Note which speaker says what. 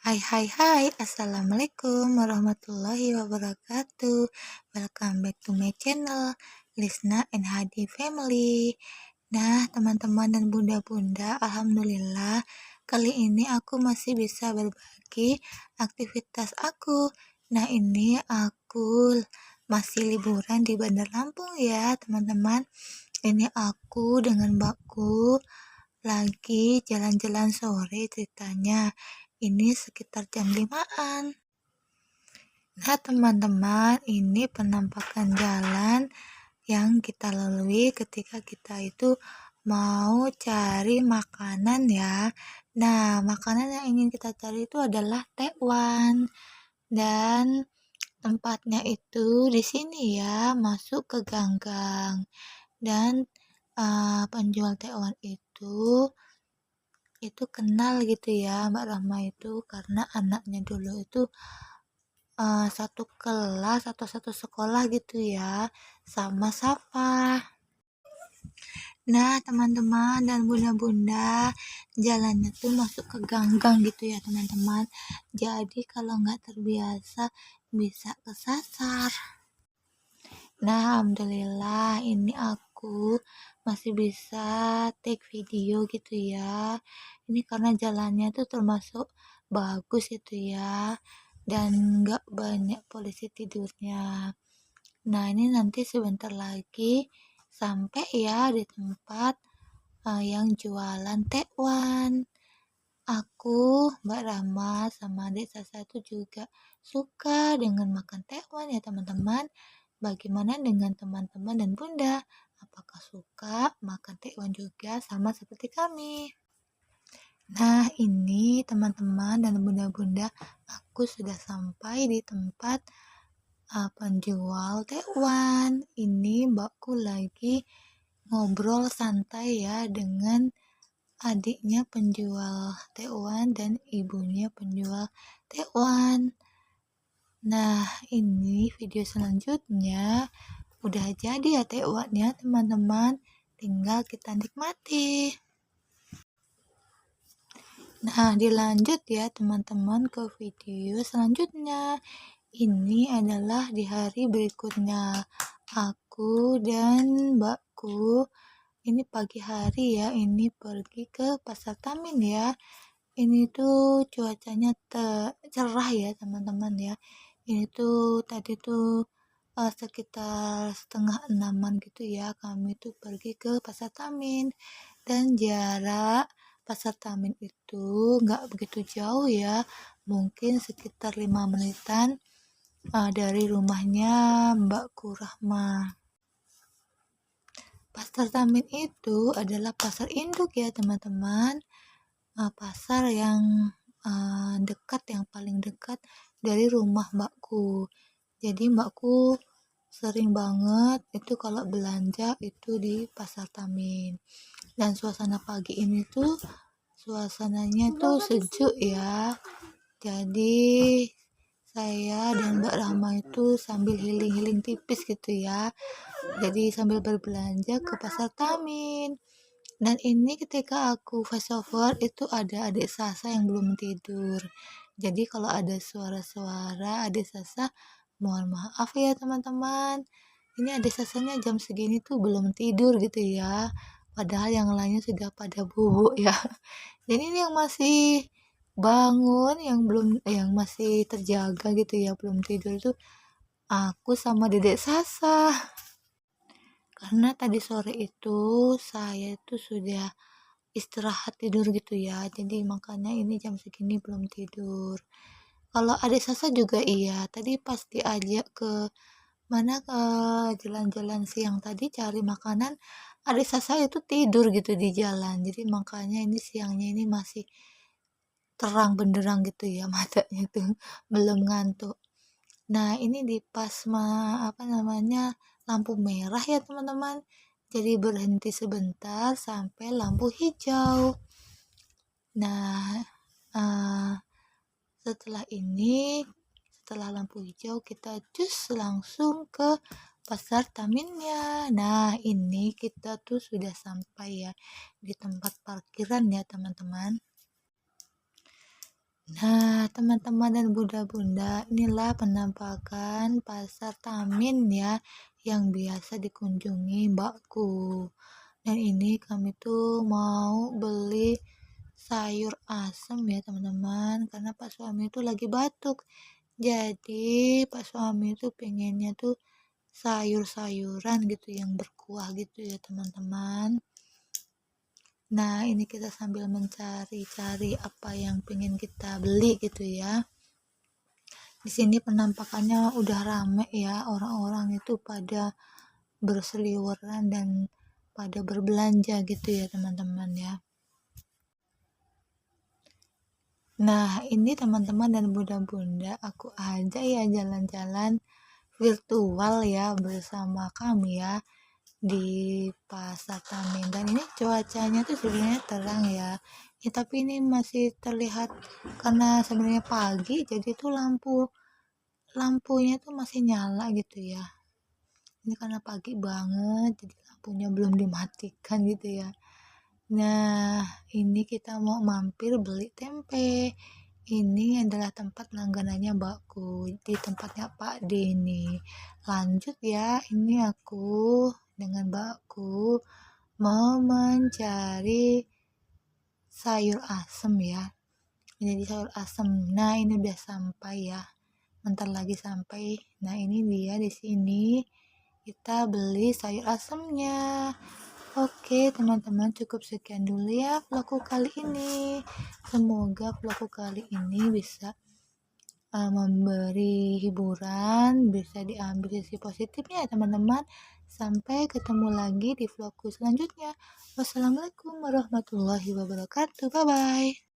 Speaker 1: Hai hai hai, Assalamualaikum warahmatullahi wabarakatuh. Welcome back to my channel, Lisna and Hadi Family. Nah, teman-teman dan bunda-bunda, alhamdulillah kali ini aku masih bisa berbagi aktivitas aku. Nah, ini aku masih liburan di Bandar Lampung ya, teman-teman. Ini aku dengan mbakku lagi jalan-jalan sore ceritanya. Ini sekitar jam 5-an. Nah, teman-teman, ini penampakan jalan yang kita lalui ketika kita itu mau cari makanan ya. Nah, makanan yang ingin kita cari itu adalah tekwan. Dan tempatnya itu di sini ya, masuk ke ganggang. Dan penjual tekwan itu kenal gitu ya Mbak Rahma itu karena anaknya dulu itu satu kelas atau satu sekolah gitu ya sama Safa. Nah, teman-teman dan bunda-bunda, jalannya tuh masuk ke ganggang gitu ya teman-teman. Jadi kalau nggak terbiasa bisa kesasar. Nah, alhamdulillah ini aku masih bisa take video gitu ya. Ini karena jalannya tuh termasuk bagus itu ya, dan nggak banyak polisi tidurnya. Nah, ini nanti sebentar lagi sampai ya di tempat yang jualan tekwan. Aku, Mbak Rama, sama adik Sasa itu juga suka dengan makan tekwan ya teman-teman. Bagaimana dengan teman-teman dan bunda? Apakah suka makan tekwan juga sama seperti kami? Nah, ini teman-teman dan bunda-bunda, aku sudah sampai di tempat penjual tekwan. Ini mbakku lagi ngobrol santai ya dengan adiknya penjual tekwan dan ibunya penjual tekwan. Nah, ini video selanjutnya udah jadi ya tekwannya teman-teman, tinggal kita nikmati. Nah, dilanjut ya teman-teman ke video selanjutnya. Ini adalah di hari berikutnya. Aku dan mbakku ini pagi hari ya, ini pergi ke Pasar Tamin ya. Ini tuh cuacanya cerah ya teman-teman ya. Ini tuh tadi tuh sekitar setengah 6-an gitu ya, kami tuh pergi ke Pasar Tamin. Dan jarak Pasar Tamin itu nggak begitu jauh ya, mungkin sekitar 5 menitan dari rumahnya Mbakku Rahma. Pasar Tamin itu adalah pasar induk ya teman-teman, pasar yang dekat, yang paling dekat dari rumah mbakku. Jadi mbakku sering banget itu kalau belanja itu di Pasar Tamin. Dan suasana pagi ini tuh suasananya tuh sejuk ya. Jadi saya dan Mbak Rahma itu sambil healing-healing tipis gitu ya. Jadi sambil berbelanja ke Pasar Tamin. Dan ini ketika aku voice over itu ada adik Sasa yang belum tidur. Jadi kalau ada suara-suara adik Sasa, mohon maaf ya teman-teman. Ini adik Sasanya jam segini tuh belum tidur gitu ya. Padahal yang lainnya sudah pada bubuk ya. Jadi ini yang masih bangun, yang masih terjaga gitu ya, belum tidur itu aku sama Dedek Sasa. Karena tadi sore itu saya itu sudah istirahat tidur gitu ya, jadi makanya ini jam segini belum tidur. Kalau adik Sasa juga iya, tadi pas diajak ke mana, ke jalan-jalan siang tadi cari makanan, adik Sasa itu tidur gitu di jalan, jadi makanya ini siangnya ini masih terang benderang gitu ya matanya tuh, belum ngantuk. Nah, ini di pas apa namanya, lampu merah ya teman-teman. Jadi berhenti sebentar sampai lampu hijau. Nah, eh, setelah lampu hijau kita cus langsung ke Pasar Taminnya. Nah, ini kita tuh sudah sampai ya di tempat parkiran ya teman-teman. Nah, teman-teman dan bunda-bunda, inilah penampakan pasar Tamin ya, yang biasa dikunjungi mbakku. Dan ini kami tuh mau beli sayur asem ya teman-teman, karena Pak suami itu lagi batuk. Jadi Pak suami itu pengennya tuh sayur-sayuran gitu yang berkuah gitu ya teman-teman. Nah, ini kita sambil mencari-cari apa yang pengen kita beli gitu ya. Di sini penampakannya udah rame ya, orang-orang itu pada berseliweran dan pada berbelanja gitu ya teman-teman ya. Nah, ini teman-teman dan bunda-bunda, aku aja ya jalan-jalan virtual ya bersama kami ya di Pasar Tamin. Dan ini cuacanya tuh sebenarnya terang ya. Ya tapi ini masih terlihat karena sebenarnya pagi, jadi tuh lampunya tuh masih nyala gitu ya. Ini karena pagi banget, jadi lampunya belum dimatikan gitu ya. Nah, ini kita mau mampir beli tempe. Ini adalah tempat langganannya Mbakku, di tempatnya Pak Denny. Lanjut ya, ini aku dengan Mbakku mau mencari sayur asem ya. Jadi sayur asem. Nah, ini udah sampai ya. Bentar lagi sampai. Nah, ini dia di sini. Kita beli sayur asemnya. Oke teman-teman, cukup sekian dulu ya vlogku kali ini. Semoga vlogku kali ini bisa memberi hiburan, bisa diambil sisi positifnya ya teman-teman. Sampai ketemu lagi di vlogku selanjutnya. Wassalamualaikum warahmatullahi wabarakatuh. Bye bye.